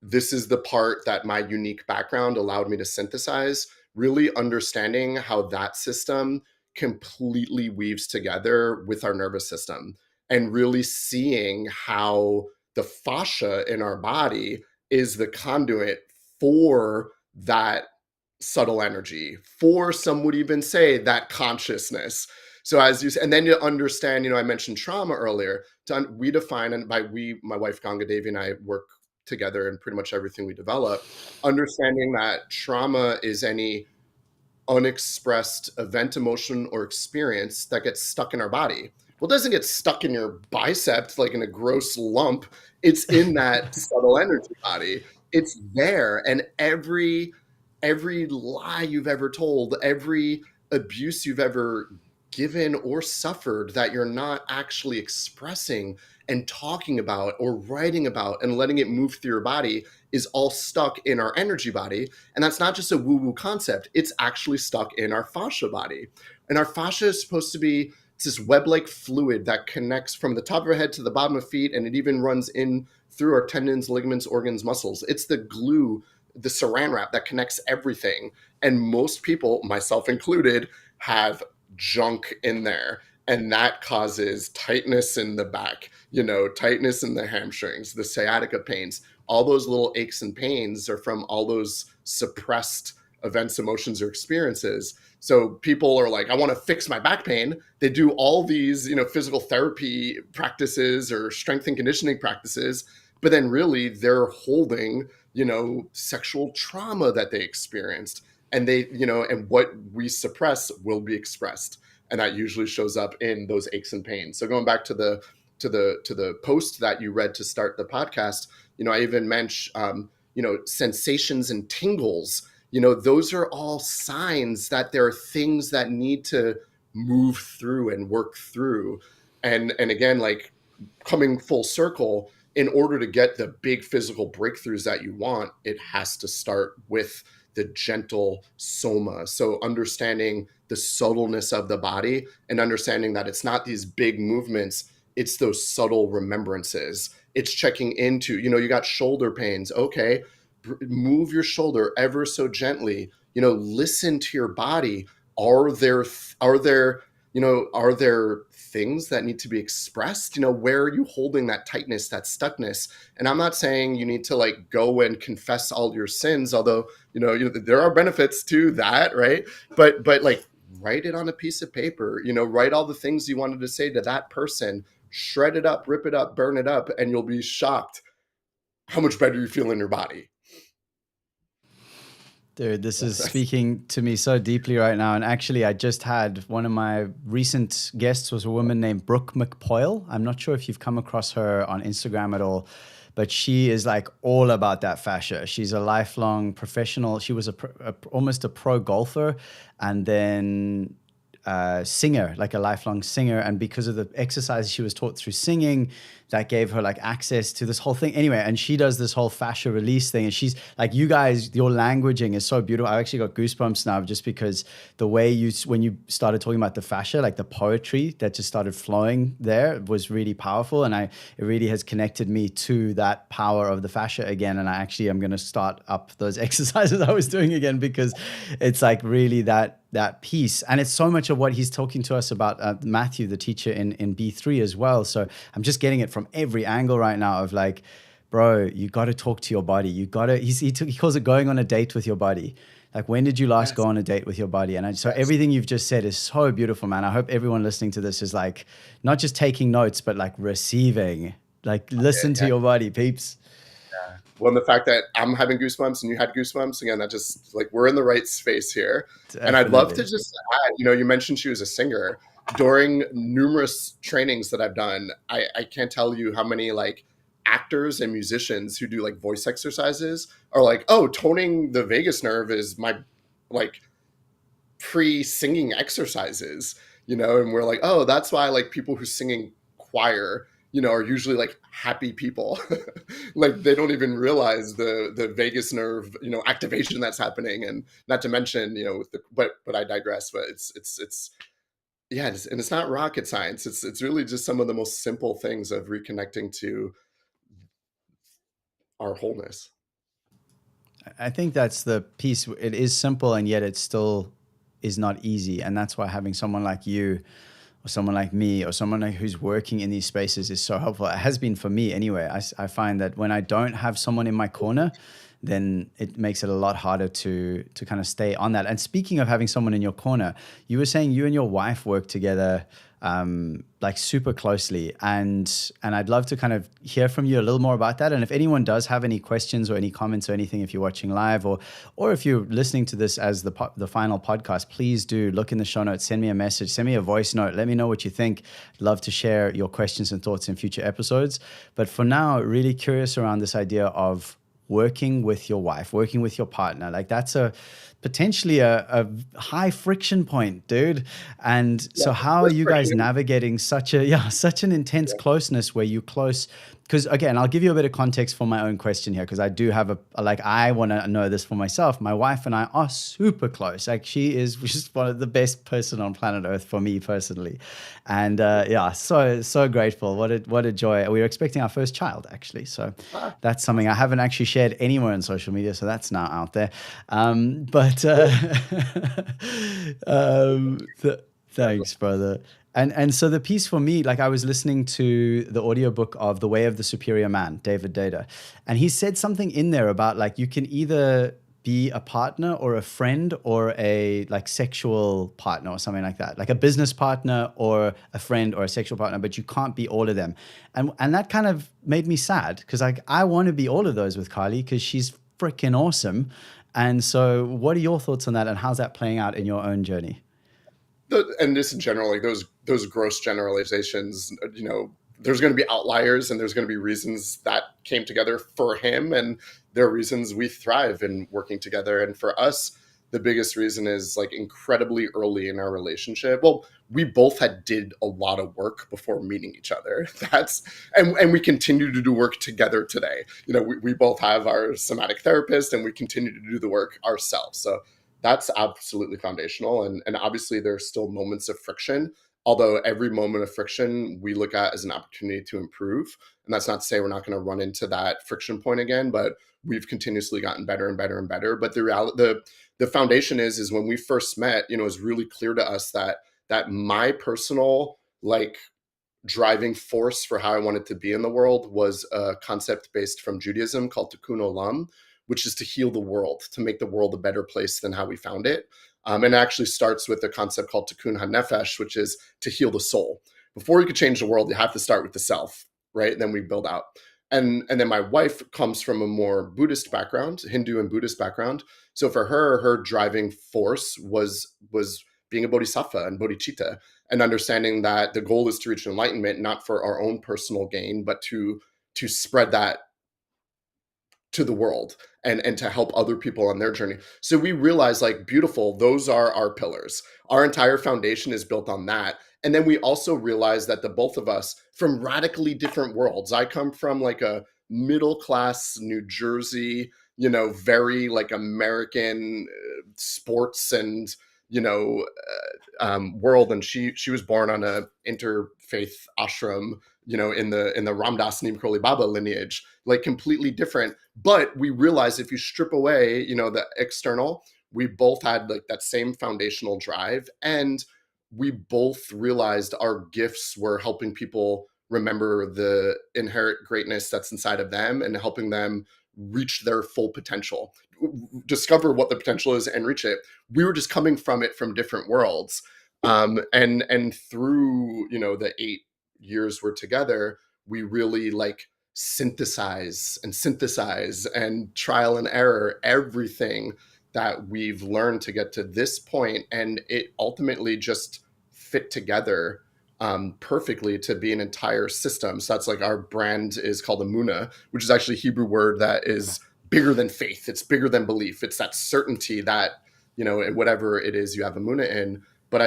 this is the part that my unique background allowed me to synthesize, really understanding how that system completely weaves together with our nervous system, and really seeing how the fascia in our body is the conduit for that subtle energy, for some would even say that consciousness. So as you, and then you understand, I mentioned trauma earlier. We define, and by we, my wife Ganga Devi and I work together in pretty much everything we develop, understanding that trauma is any unexpressed event, emotion, or experience that gets stuck in our body. Well, it doesn't get stuck in your bicep like in a gross lump. It's in that subtle energy body. It's there. And every lie you've ever told, every abuse you've ever given or suffered that you're not actually expressing and talking about or writing about and letting it move through your body is all stuck in our energy body. And that's not just a woo-woo concept. It's actually stuck in our fascia body. And our fascia is supposed to be this web-like fluid that connects from the top of our head to the bottom of feet, and it even runs in through our tendons, ligaments, organs, muscles. It's the glue, the saran wrap that connects everything. And most people, myself included, have junk in there. And that causes tightness in the back, tightness in the hamstrings, the sciatica pains. All those little aches and pains are from all those suppressed events, emotions, or experiences. So people are like, I want to fix my back pain. They do all these, physical therapy practices or strength and conditioning practices, but then really they're holding, sexual trauma that they experienced. And they, and what we suppress will be expressed. And that usually shows up in those aches and pains. So going back to the post that you read to start the podcast, I even mentioned, sensations and tingles. Those are all signs that there are things that need to move through and work through. And again, like coming full circle, in order to get the big physical breakthroughs that you want, it has to start with the gentle soma. So understanding the subtleness of the body and understanding that it's not these big movements, it's those subtle remembrances. It's checking into, you got shoulder pains. Okay, move your shoulder ever so gently. Listen to your body. Are there things that need to be expressed? Where are you holding that tightness, that stuckness? And I'm not saying you need to like go and confess all your sins, although, there are benefits to that, right? But like write it on a piece of paper, write all the things you wanted to say to that person, shred it up, rip it up, burn it up, and you'll be shocked how much better you feel in your body. Dude, this is speaking to me so deeply right now. And actually, I just had one of my recent guests was a woman named Brooke McPoyle. I'm not sure if you've come across her on Instagram at all, but she is like all about that fascia. She's a lifelong professional. She was almost a pro golfer, and then singer, like a lifelong singer. And because of the exercises she was taught through singing, that gave her like access to this whole thing anyway. And she does this whole fascia release thing, and she's like, you guys, your languaging is so beautiful. I actually got goosebumps now just because the way when you started talking about the fascia, like the poetry that just started flowing there was really powerful. And it really has connected me to that power of the fascia again. And I actually am going to start up those exercises I was doing again, because it's like really that piece. And it's so much of what he's talking to us about, Matthew, the teacher in B3 as well. So I'm just getting it from every angle right now of like, bro, you got to talk to your body. You got to, he calls it going on a date with your body. Like, when did you last go on a date with your body? And so everything you've just said is so beautiful, man. I hope everyone listening to this is like, not just taking notes, but like receiving, like listen to your body, peeps. Well, the fact that I'm having goosebumps and you had goosebumps, again, that just like, we're in the right space here. Definitely. And I'd love to just add, you mentioned she was a singer. During numerous trainings that I've done, I can't tell you how many like actors and musicians who do like voice exercises are like, oh, toning the vagus nerve is my like pre-singing exercises, and we're like, oh, that's why like people who sing in choir, are usually like happy people. Like, they don't even realize the vagus nerve, activation that's happening. And not to mention, but I digress, but it's and it's not rocket science. It's really just some of the most simple things of reconnecting to our wholeness. I think that's the piece. It is simple, and yet it still is not easy. And that's why having someone like you, or someone like me, or someone who's working in these spaces is so helpful. It has been for me anyway. I find that when I don't have someone in my corner, then it makes it a lot harder to kind of stay on that. And speaking of having someone in your corner, you were saying you and your wife work together like super closely, and I'd love to kind of hear from you a little more about that. And if anyone does have any questions or any comments or anything, if you're watching live or if you're listening to this as the final podcast, please do look in the show notes, send me a message, send me a voice note, let me know what you think. I'd love to share your questions and thoughts in future episodes. But for now, really curious around this idea of working with your wife, working with your partner. Like, that's potentially a high friction point, dude. And so how are you guys navigating such an intense closeness where you close? Because again, I'll give you a bit of context for my own question here, because I do have I want to know this for myself. My wife and I are super close. Like, she is just one of the best person on planet Earth for me personally. And so grateful. What a joy. We were expecting our first child, actually. So that's something I haven't actually shared anywhere on social media. So that's now out there. Thanks, brother. And so the piece for me, like, I was listening to the audiobook of The Way of the Superior Man, David Data, and he said something in there about like, you can either be a partner or a friend or a like sexual partner or something like that, like a business partner or a friend or a sexual partner, but you can't be all of them. And that kind of made me sad, because like, I want to be all of those with Carly, because she's freaking awesome. And so what are your thoughts on that, and how's that playing out in your own journey? And just in general, like those gross generalizations, there's going to be outliers, and there's going to be reasons that came together for him, and there are reasons we thrive in working together. And for us, the biggest reason is like incredibly early in our relationship. Well, we both did a lot of work before meeting each other. And we continue to do work together today. We both have our somatic therapist, and we continue to do the work ourselves. So that's absolutely foundational. And obviously there's still moments of friction, although every moment of friction we look at as an opportunity to improve. And that's not to say we're not going to run into that friction point again, but we've continuously gotten better and better and better. But the foundation is when we first met, it was really clear to us that my personal like driving force for how I wanted to be in the world was a concept based from Judaism called Tikkun Olam, which is to heal the world, to make the world a better place than how we found it. And it actually starts with a concept called Tikkun HaNefesh, which is to heal the soul. Before you could change the world, you have to start with the self, right? And then we build out. And then my wife comes from a more Buddhist background, Hindu and Buddhist background. So for her driving force was being a bodhisattva and bodhicitta, and understanding that the goal is to reach enlightenment, not for our own personal gain, but to spread that to the world and to help other people on their journey. So we realized, like, beautiful, those are our pillars. Our entire foundation is built on that. And then we also realized that the both of us from radically different worlds. I come from like a middle class New Jersey, very like American sports and world, and she was born on a interfaith ashram, in the Ramdas Neem Karoli Baba lineage, like completely different. But we realized if you strip away, the external, we both had like that same foundational drive, and we both realized our gifts were helping people remember the inherent greatness that's inside of them and helping them reach their full potential, discover what the potential is and reach it. We were just coming from it from different worlds. And through, the 8 years we're together, we really like synthesize and trial and error everything that we've learned to get to this point, and it ultimately just fit together perfectly to be an entire system. So that's like our brand is called Amuna, which is actually a Hebrew word that is bigger than faith. It's bigger than belief. It's that certainty that, whatever it is you have Amuna in. But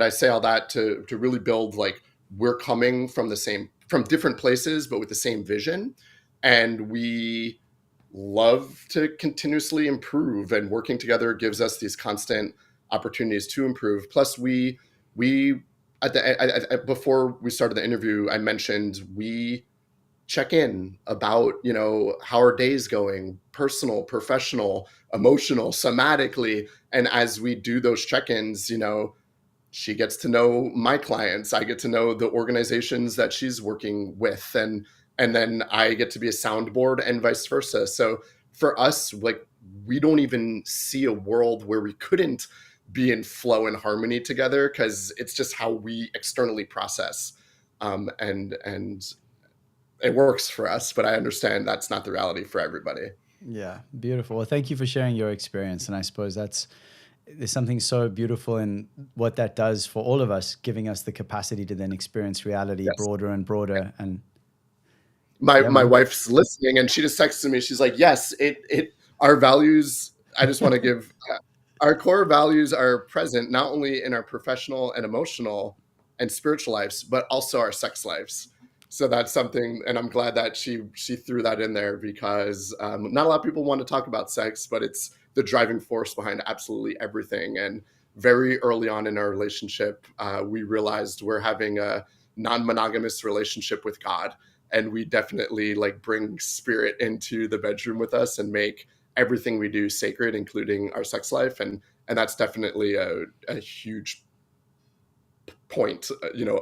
I say all that to really build, like, we're coming from different places, but with the same vision. And we love to continuously improve, and working together gives us these constant opportunities to improve. Plus we before we started the interview, I mentioned we check in about, how our day's going, personal, professional, emotional, somatically. And as we do those check-ins, she gets to know my clients, I get to know the organizations that she's working with, and then I get to be a soundboard and vice versa. So for us, like, we don't even see a world where we couldn't be in flow and harmony together, because it's just how we externally process. And it works for us, but I understand that's not the reality for everybody. Yeah, beautiful. Well, thank you for sharing your experience. And I suppose there's something so beautiful in what that does for all of us, giving us the capacity to then experience reality broader and broader. And my wife's listening, and she just texted me. She's like, yes, our values, I just want to give, our core values are present not only in our professional and emotional and spiritual lives, but also our sex lives. So that's something, and I'm glad that she threw that in there, because not a lot of people want to talk about sex, but it's the driving force behind absolutely everything. And very early on in our relationship, we realized we're having a non-monogamous relationship with God, and we definitely like bring spirit into the bedroom with us and make everything we do sacred, including our sex life, and that's definitely a huge point,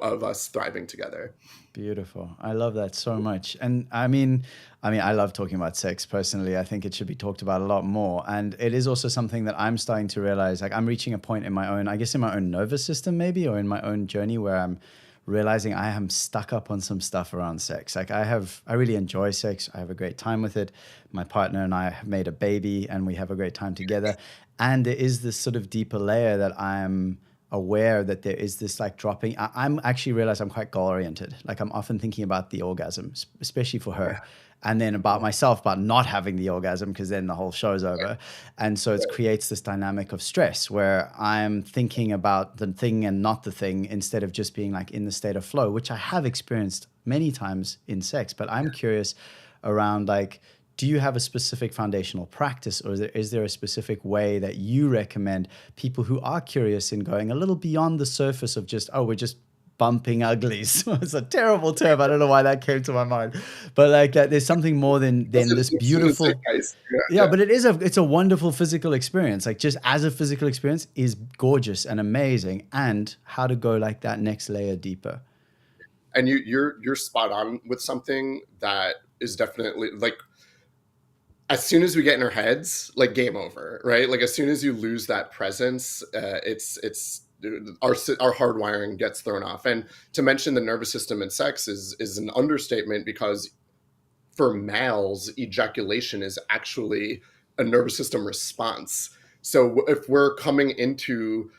of us thriving together. Beautiful. I love that so much. And I mean, I love talking about sex personally. I think it should be talked about a lot more. And it is also something that I'm starting to realize, like, I'm reaching a point in my own nervous system maybe, or in my own journey, where I'm realizing I am stuck up on some stuff around sex. Like, I really enjoy sex. I have a great time with it. My partner and I have made a baby, and we have a great time together. And there is this sort of deeper layer that I'm aware that there is this like dropping. I'm actually realize I'm quite goal oriented. Like, I'm often thinking about the orgasm, especially for her. And then about myself, about not having the orgasm, because then the whole show's over. And so it creates this dynamic of stress where I'm thinking about the thing and not the thing, instead of just being like in the state of flow, which I have experienced many times in sex. But I'm curious around, like, do you have a specific foundational practice, or is there a specific way that you recommend people who are curious in going a little beyond the surface of just, we're just bumping uglies? It's a terrible term. I don't know why that came to my mind, but like there's something more than this beautiful. But it's a wonderful physical experience. Like, just as a physical experience is gorgeous and amazing, and how to go like that next layer deeper. And you're spot on with something that is definitely like, as soon as we get in our heads, like, game over, right? Like, as soon as you lose that presence, it's our hardwiring gets thrown off. And to mention the nervous system in sex is an understatement, because for males, ejaculation is actually a nervous system response. So if we're coming into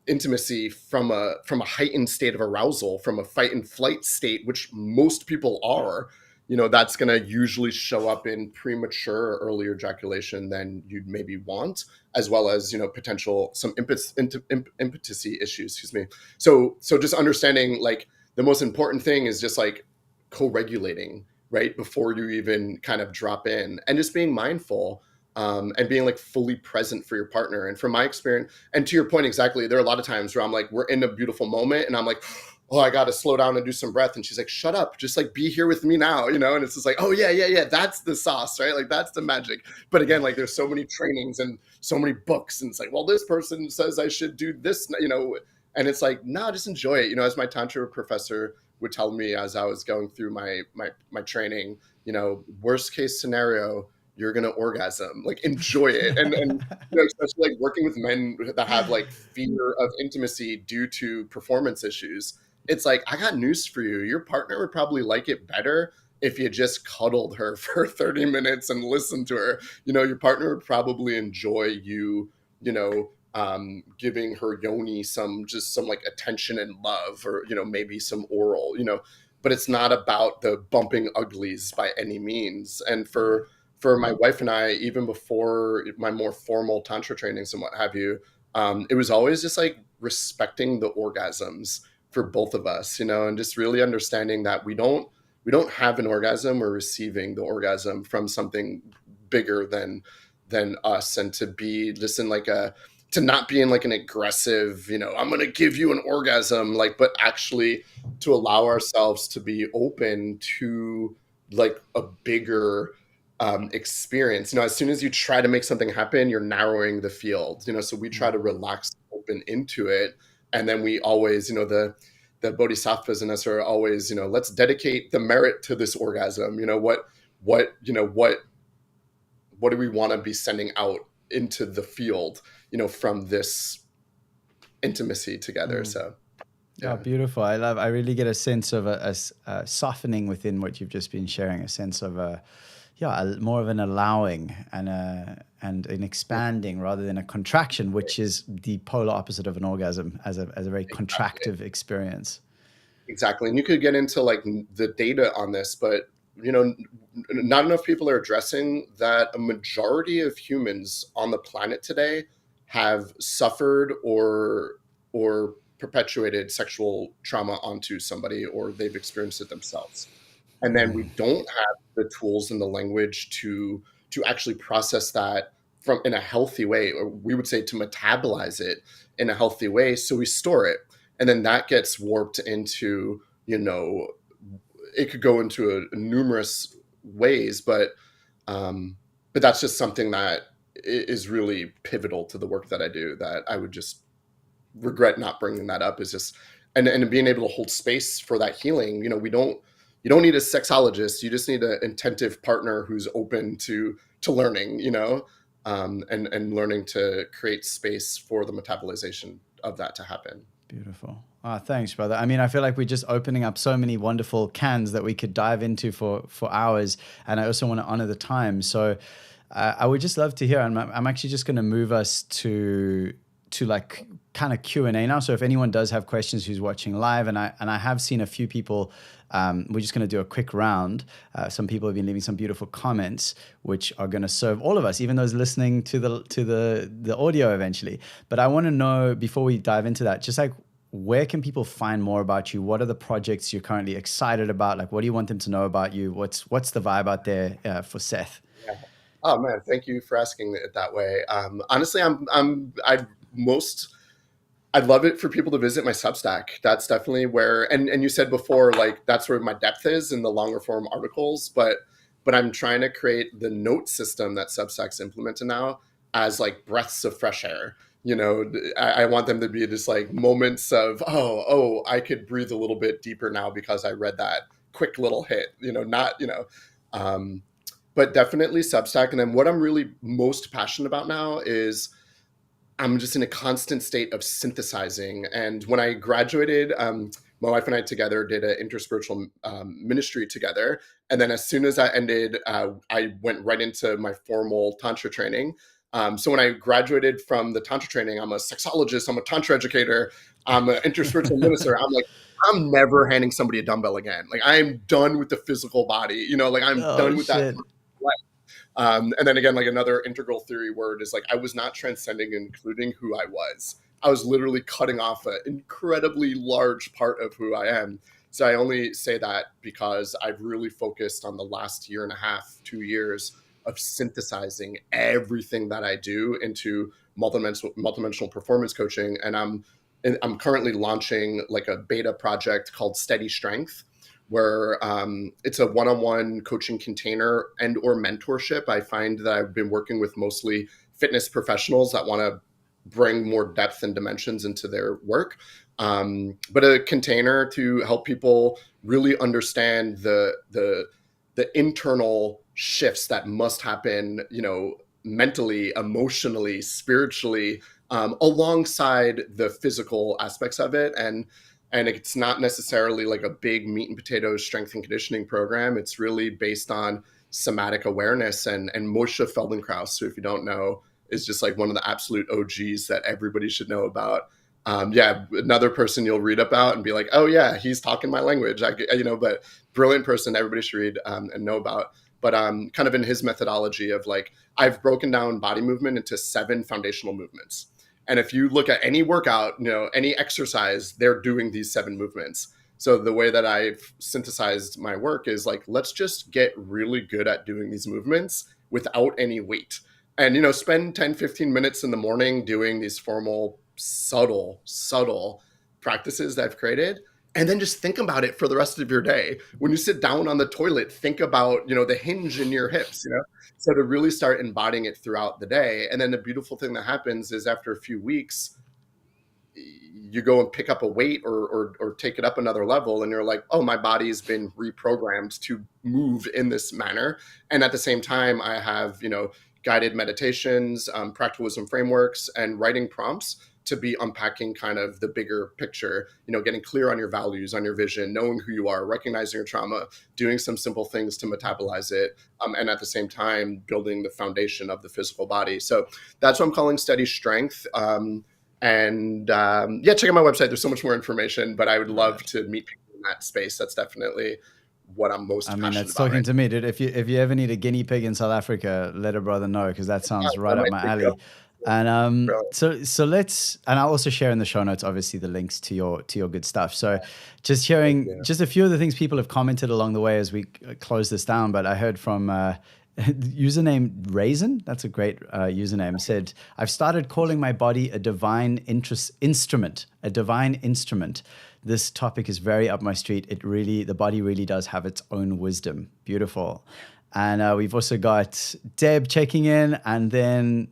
intimacy from a heightened state of arousal, from a fight and flight state, which most people are, that's going to usually show up in premature or earlier ejaculation than you'd maybe want, as well as, potential some impotency issues, excuse me. So just understanding, like, the most important thing is just like co-regulating, right, before you even kind of drop in, and just being mindful, and being like fully present for your partner. And from my experience, and to your point exactly, there are a lot of times where I'm like, we're in a beautiful moment and I'm like, oh, I got to slow down and do some breath. And she's like, shut up, just like be here with me now, and it's just like, oh yeah, that's the sauce, right? Like, that's the magic. But again, like, there's so many trainings and so many books, and it's like, well, this person says I should do this, and it's like, no, just enjoy it. As my Tantra professor would tell me as I was going through my training, worst case scenario, you're going to orgasm, like, enjoy it. And especially like working with men that have like fear of intimacy due to performance issues. It's like, I got news for you. Your partner would probably like it better if you just cuddled her for 30 minutes and listened to her. Your partner would probably enjoy you, giving her yoni some like attention and love, or, maybe some oral, but it's not about the bumping uglies by any means. And for my wife and I, even before my more formal Tantra trainings and what have you, it was always just like respecting the orgasms for both of us, and just really understanding that we don't have an orgasm, we're receiving the orgasm from something bigger than us, and to be just in like to not be in like an aggressive, I'm going to give you an orgasm, like, but actually to allow ourselves to be open to like a bigger experience. As soon as you try to make something happen, you're narrowing the field, so we try to relax, open into it. And then we always, the bodhisattvas in us are always, let's dedicate the merit to this orgasm. What do we want to be sending out into the field, from this intimacy together. So yeah. Oh, beautiful. I really get a sense of a softening within what you've just been sharing, a sense of more of an allowing and an expanding rather than a contraction, which is the polar opposite of an orgasm, as a very contractive experience. Exactly. And you could get into like the data on this, but not enough people are addressing that a majority of humans on the planet today have suffered or perpetuated sexual trauma onto somebody, or they've experienced it themselves. And then we don't have the tools and the language to actually process that in a healthy way, or we would say to metabolize it in a healthy way. So we store it, and then that gets warped into, it could go into numerous ways, but that's just something that is really pivotal to the work that I do, that I would just regret not bringing that up, is just, and being able to hold space for that healing. You don't need a sexologist. You just need an attentive partner who's open to learning, and learning to create space for the metabolization of that to happen. Beautiful. Thanks, brother. I mean, I feel like we're just opening up so many wonderful cans that we could dive into for hours. And I also want to honor the time. So I would just love to hear, and I'm actually just going to move us to like kind of Q&A now. So if anyone does have questions who's watching live, and I have seen a few people, we're just going to do a quick round. Some people have been leaving some beautiful comments, which are going to serve all of us, even those listening to the audio eventually. But I want to know, before we dive into that, just like, where can people find more about you? What are the projects you're currently excited about? Like, what do you want them to know about you? What's the vibe out there for Seth? Yeah. Oh man, thank you for asking it that way. Honestly, I'd love it for people to visit my Substack. That's definitely where, and you said before, like, that's where my depth is in the longer form articles, but I'm trying to create the note system that Substack's implemented now as like breaths of fresh air. I want them to be just like moments of, oh, I could breathe a little bit deeper now because I read that quick little hit, but definitely Substack. And then what I'm really most passionate about now is I'm just in a constant state of synthesizing. And when I graduated, my wife and I together did an interspiritual ministry together. And then as soon as that ended, I went right into my formal Tantra training. So when I graduated from the Tantra training, I'm a sexologist, I'm a Tantra educator. I'm an interspiritual minister. I'm like, I'm never handing somebody a dumbbell again. Like, I am done with the physical body, like I'm done with that. And then again, like another integral theory word is like, I was not transcending and including who I was. I was literally cutting off an incredibly large part of who I am. So I only say that because I've really focused on the last year and a half, 2 years of synthesizing everything that I do into multidimensional performance coaching. And I'm currently launching like a beta project called Steady Strength, where it's a one-on-one coaching container and or mentorship. I find that I've been working with mostly fitness professionals that want to bring more depth and dimensions into their work. But a container to help people really understand the internal shifts that must happen, mentally, emotionally, spiritually, alongside the physical aspects of it. And it's not necessarily like a big meat and potatoes strength and conditioning program. It's really based on somatic awareness. And Moshe Feldenkrais, who, if you don't know, is just like one of the absolute OGs that everybody should know about. Another person you'll read about and be like, oh yeah, he's talking my language. But brilliant person, everybody should read and know about. But kind of in his methodology of like, I've broken down body movement into 7 foundational movements. And if you look at any workout, any exercise, they're doing these 7 movements. So the way that I've synthesized my work is like, let's just get really good at doing these movements without any weight. And, spend 10, 15 minutes in the morning doing these formal, subtle practices that I've created. And then just think about it for the rest of your day. When you sit down on the toilet, think about, the hinge in your hips, So to really start embodying it throughout the day. And then the beautiful thing that happens is after a few weeks, you go and pick up a weight or take it up another level. And you're like, oh, my body's been reprogrammed to move in this manner. And at the same time, I have, guided meditations, practical wisdom frameworks, and writing prompts to be unpacking kind of the bigger picture, getting clear on your values, on your vision, knowing who you are, recognizing your trauma, doing some simple things to metabolize it, and at the same time, building the foundation of the physical body. So that's what I'm calling Steady Strength. Check out my website. There's so much more information, but I would love to meet people in that space. That's definitely what I'm most passionate about. That's talking to me, dude. If you ever need a guinea pig in South Africa, let a brother know, because that sounds right up my alley. And so let's, and I'll also share in the show notes, obviously, the links to your good stuff. So just hearing just a few of the things people have commented along the way as we close this down. But I heard from username Raisin, that's a great username, said, I've started calling my body a divine instrument. This topic is very up my street. The body really does have its own wisdom. Beautiful. And we've also got Deb checking in, and then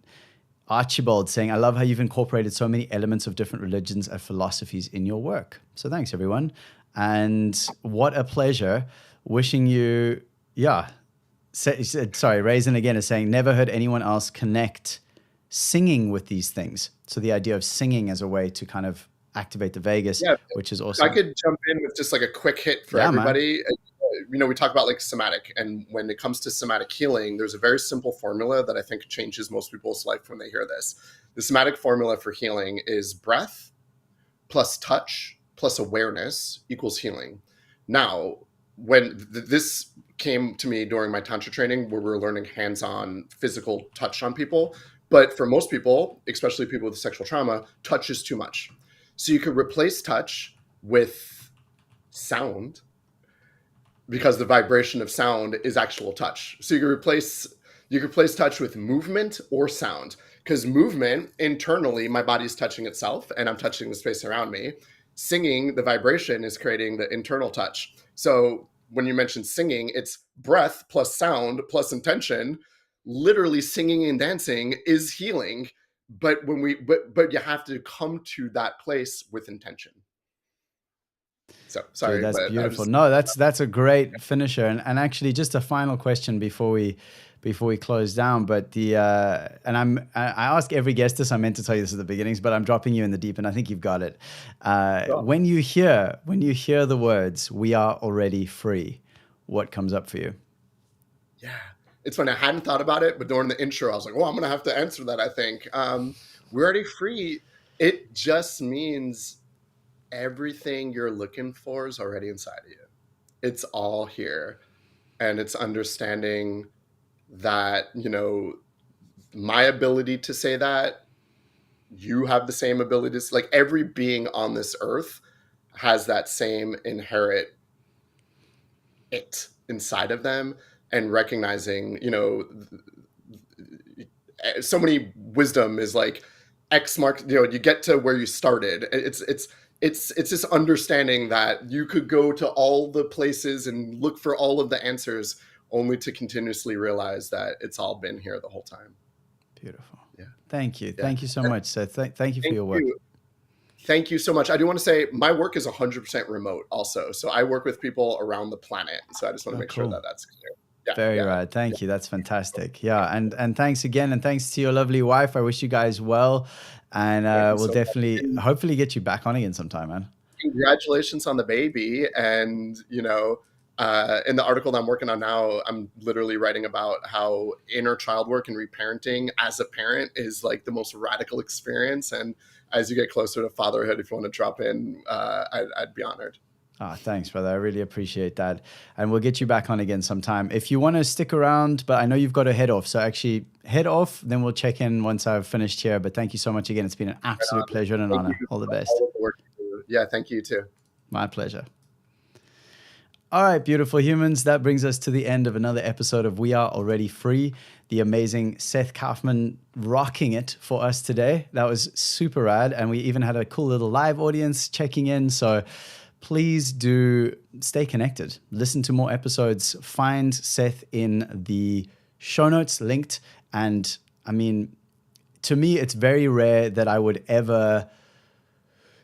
Archibald saying, I love how you've incorporated so many elements of different religions and philosophies in your work. So thanks, everyone. And what a pleasure. Wishing you, Raisin again is saying, never heard anyone else connect singing with these things. So the idea of singing as a way to kind of activate the vagus, which is awesome. I could jump in with just like a quick hit for everybody. We talk about like somatic, and when it comes to somatic healing, there's a very simple formula that I think changes most people's life when they hear this. The somatic formula for healing is breath plus touch plus awareness equals healing. Now, when this came to me during my Tantra training, where we were learning hands-on physical touch on people, but for most people, especially people with sexual trauma, touch is too much. So you could replace touch with sound, because the vibration of sound is actual touch. So you could replace touch with movement or sound, because movement, internally, my body's touching itself and I'm touching the space around me. Singing, the vibration is creating the internal touch. So when you mention singing, it's breath plus sound plus intention. Literally singing and dancing is healing, but but you have to come to that place with intention. So sorry, dude, that's beautiful. No, that's a great finisher. And actually, just a final question before we close down. But I ask every guest this. I meant to tell you this at the beginnings, but I'm dropping you in the deep, and I think you've got it. Sure. When you hear the words "we are already free," what comes up for you? Yeah, it's funny. I hadn't thought about it, but during the intro, I was like, "Oh, I'm gonna have to answer that." I think we're already free. It just means everything you're looking for is already inside of you. It's all here. And it's understanding that, my ability to say that, you have the same abilities. Like every being on this earth has that same inherent it inside of them, and recognizing, so many wisdom is like X marks, you get to where you started. It's this understanding that you could go to all the places and look for all of the answers, only to continuously realize that it's all been here the whole time. Beautiful. Yeah. Thank you. Yeah. Thank you so much, Seth. Thank you for your work. Thank you so much. I do want to say my work is 100% remote also. So I work with people around the planet. So I just want to make sure that that's clear. Yeah, Very right. Thank you. That's fantastic. Yeah. And thanks again. And thanks to your lovely wife. I wish you guys well. And we'll so definitely, hopefully get you back on again sometime, man. Congratulations on the baby. And, in the article that I'm working on now, I'm literally writing about how inner child work and reparenting as a parent is like the most radical experience. And as you get closer to fatherhood, if you want to drop in, I'd be honored. Thanks, brother. I really appreciate that. And we'll get you back on again sometime. If you want to stick around, but I know you've got to head off. So actually head off, then we'll check in once I've finished here. But thank you so much again. It's been an absolute pleasure and an honor. All the best. Yeah, thank you too. My pleasure. All right, beautiful humans. That brings us to the end of another episode of We Are Already Free. The amazing Seth KAUFMANN rocking it for us today. That was super rad. And we even had a cool little live audience checking in. So please do stay connected. Listen to more episodes. Find Seth in the show notes linked. And I mean, to me, it's very rare that I would ever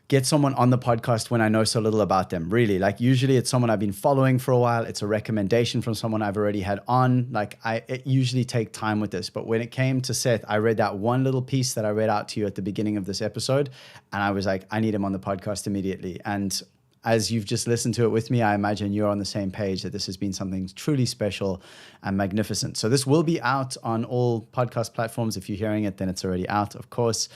get someone on the podcast when I know so little about them, really. Like usually it's someone I've been following for a while. It's a recommendation from someone I've already had on. Like I usually take time with this. But when it came to Seth, I read that one little piece that I read out to you at the beginning of this episode. And I was like, I need him on the podcast immediately. And as you've just listened to it with me, I imagine you're on the same page that this has been something truly special and magnificent. So this will be out on all podcast platforms. If you're hearing it, then it's already out, of course.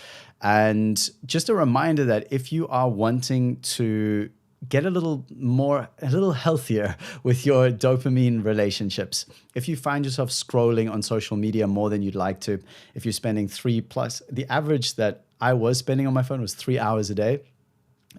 And just a reminder that if you are wanting to get a little healthier with your dopamine relationships, if you find yourself scrolling on social media more than you'd like to, if you're spending the average that I was spending on my phone was 3 hours a day.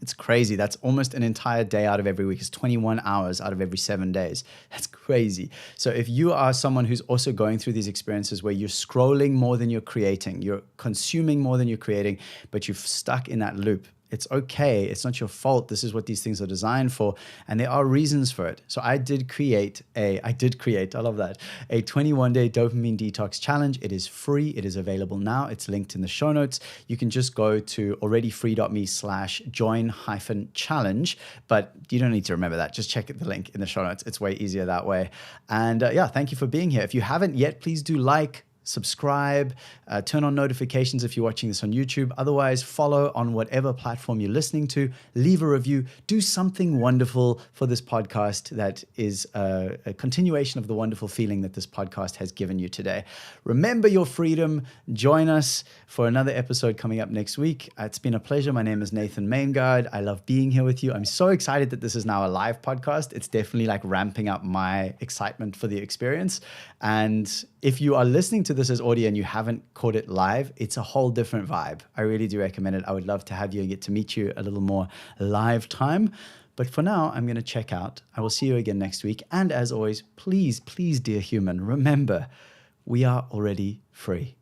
It's crazy. That's almost an entire day out of every week. It's 21 hours out of every 7 days. That's crazy. So if you are someone who's also going through these experiences where you're scrolling more than you're creating, you're consuming more than you're creating, but you've stuck in that loop, it's okay. It's not your fault. This is what these things are designed for. And there are reasons for it. So I did create, I love that, a 21-day dopamine detox challenge. It is free. It is available now. It's linked in the show notes. You can just go to alreadyfree.me/join-challenge, but you don't need to remember that. Just check the link in the show notes. It's way easier that way. And thank you for being here. If you haven't yet, please do subscribe, turn on notifications if you're watching this on YouTube. Otherwise, follow on whatever platform you're listening to. Leave a review. Do something wonderful for this podcast that is a continuation of the wonderful feeling that this podcast has given you today. Remember your freedom. Join us for another episode coming up next week. It's been a pleasure. My name is Nathan Maingard. I love being here with you. I'm so excited that this is now a live podcast. It's definitely like ramping up my excitement for the experience. And if you are listening to this as audio and you haven't caught it live, it's a whole different vibe. I really do recommend it. I would love to have you and get to meet you a little more live time. But for now, I'm going to check out. I will see you again next week. And as always, please, dear human, remember, we are already free.